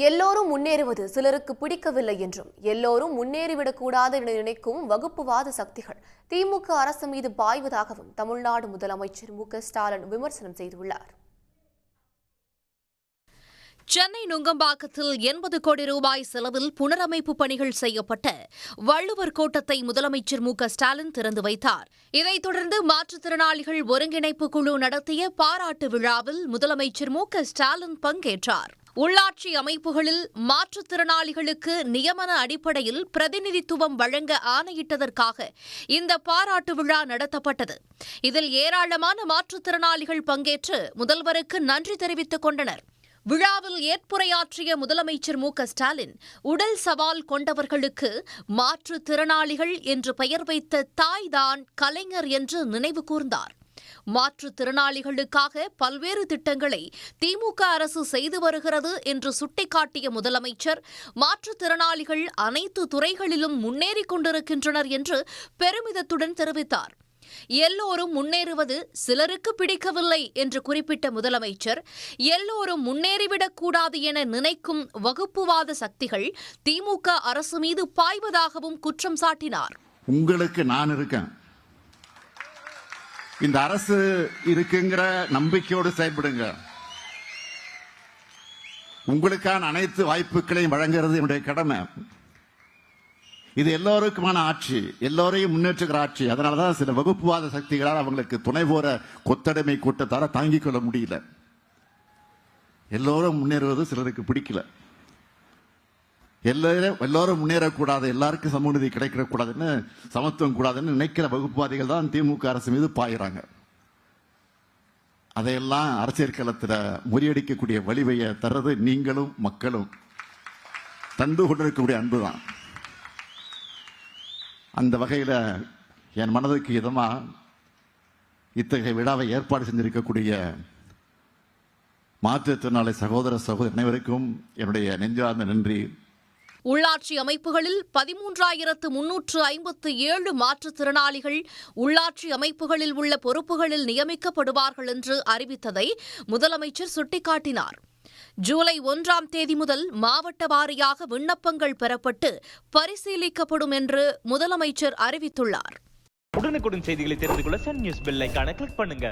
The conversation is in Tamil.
எல்லோரும் முன்னேறுவது சிலருக்கு பிடிக்கவில்லை என்றும் எல்லோரும் முன்னேறிவிடக்கூடாது என நினைக்கும் வகுப்புவாத சக்திகள் திமுக அரசு மீது பாய்வதாகவும் தமிழ்நாடு முதலமைச்சர் மு.க.ஸ்டாலின் விமர்சனம் செய்துள்ளார். சென்னை நுங்கம்பாக்கத்தில் 80 கோடி ரூபாய் செலவில் புனரமைப்பு பணிகள் செய்யப்பட்ட வள்ளுவர் கோட்டத்தை முதலமைச்சர் மு.க.ஸ்டாலின் திறந்து வைத்தார். இதைத் தொடர்ந்து மாற்றுத்திறனாளிகள் ஒருங்கிணைப்பு குழு நடத்திய பாராட்டு விழாவில் முதலமைச்சர் மு.க.ஸ்டாலின் பங்கேற்றார். உள்ளாட்சி அமைப்புகளில் மாற்றுத்திறனாளிகளுக்கு நியமன அடிப்படையில் பிரதிநிதித்துவம் வழங்க ஆணையிட்டதற்காக இந்த பாராட்டு விழா நடத்தப்பட்டது. இதில் ஏராளமான மாற்றுத்திறனாளிகள் பங்கேற்று முதல்வருக்கு நன்றி தெரிவித்துக் கொண்டனர். விழாவில் ஏற்புரையாற்றிய முதலமைச்சர் மு.க.ஸ்டாலின் உடல் சவால் கொண்டவர்களுக்கு மாற்றுத்திறனாளிகள் என்று பெயர் வைத்த தாய்தான் கலைஞர் என்று நினைவு கூர்ந்தார். மாற்றுத்திறனாளிகளுக்காக பல்வேறு திட்டங்களை திமுக அரசு செய்து வருகிறது என்று சுட்டிக்காட்டிய முதலமைச்சர் மாற்றுத்திறனாளிகள் அனைத்து துறைகளிலும் முன்னேறிக் கொண்டிருக்கின்றனர் என்று பெருமிதத்துடன் தெரிவித்தார். எல்லோரும் முன்னேறுவது சிலருக்கு பிடிக்கவில்லை என்று குறிப்பிட்ட முதலமைச்சர் எல்லோரும் முன்னேறிவிடக்கூடாது என நினைக்கும் வகுப்புவாத சக்திகள் திமுக அரசு மீது பாய்வதாகவும் குற்றம் சாட்டினார். உங்களுக்கு நான் இருக்கேன், இந்த அரசு இருக்குங்கிற நம்பிக்கையோடு செயல்படுங்க. உங்களுக்கான அனைத்து வாய்ப்புகளையும் வழங்குறது என்னுடைய கடமை. இது எல்லோருக்குமான ஆட்சி, எல்லோரையும் முன்னேற்றுகிற ஆட்சி. அதனாலதான் சில வகுப்புவாத சக்திகளால் அவங்களுக்கு துணை போற கொத்தடிமை கூட்டத்தால தாங்கிக் கொள்ள முடியல. எல்லோரும் முன்னேறுவது சிலருக்கு பிடிக்கல. எல்லோரும் முன்னேறக்கூடாது, எல்லாருக்கும் சமூக நீதி கிடைக்கக்கூடாதுன்னு, சமத்துவம் கூடாதுன்னு நினைக்கிற வகுப்புவாதிகள் தான் திமுக அரசு மீது பாயிறாங்க. அதையெல்லாம் அரசியல் களத்தில் முறியடிக்கக்கூடிய வலிமையை தர்றது நீங்களும் மக்களும் தந்து கொண்டிருக்கக்கூடிய அன்புதான். அந்த வகையில் என் மனதுக்கு இதமா இத்தகைய விழாவை ஏற்பாடு செஞ்சிருக்கக்கூடிய மாற்றுத்திறனாளி சகோதர சகோதரி அனைவருக்கும் என்னுடைய நெஞ்சார்ந்த நன்றி. உள்ளாட்சி அமைப்புகளில் 13,357 மாற்றுத்திறனாளிகள் உள்ளாட்சி அமைப்புகளில் உள்ள பொறுப்புகளில் நியமிக்கப்படுவார்கள் என்று அறிவித்ததை முதலமைச்சர் சுட்டிக்காட்டினார். ஜூலை 1ஆம் தேதி முதல் மாவட்ட வாரியாக விண்ணப்பங்கள் பெறப்பட்டு பரிசீலிக்கப்படும் என்று முதலமைச்சர் அறிவித்துள்ளார். உடனுக்குடன் செய்திகளை தெரிந்து கொள்ள சன் நியூஸ் பெல் ஐகானை கிளிக் பண்ணுங்க.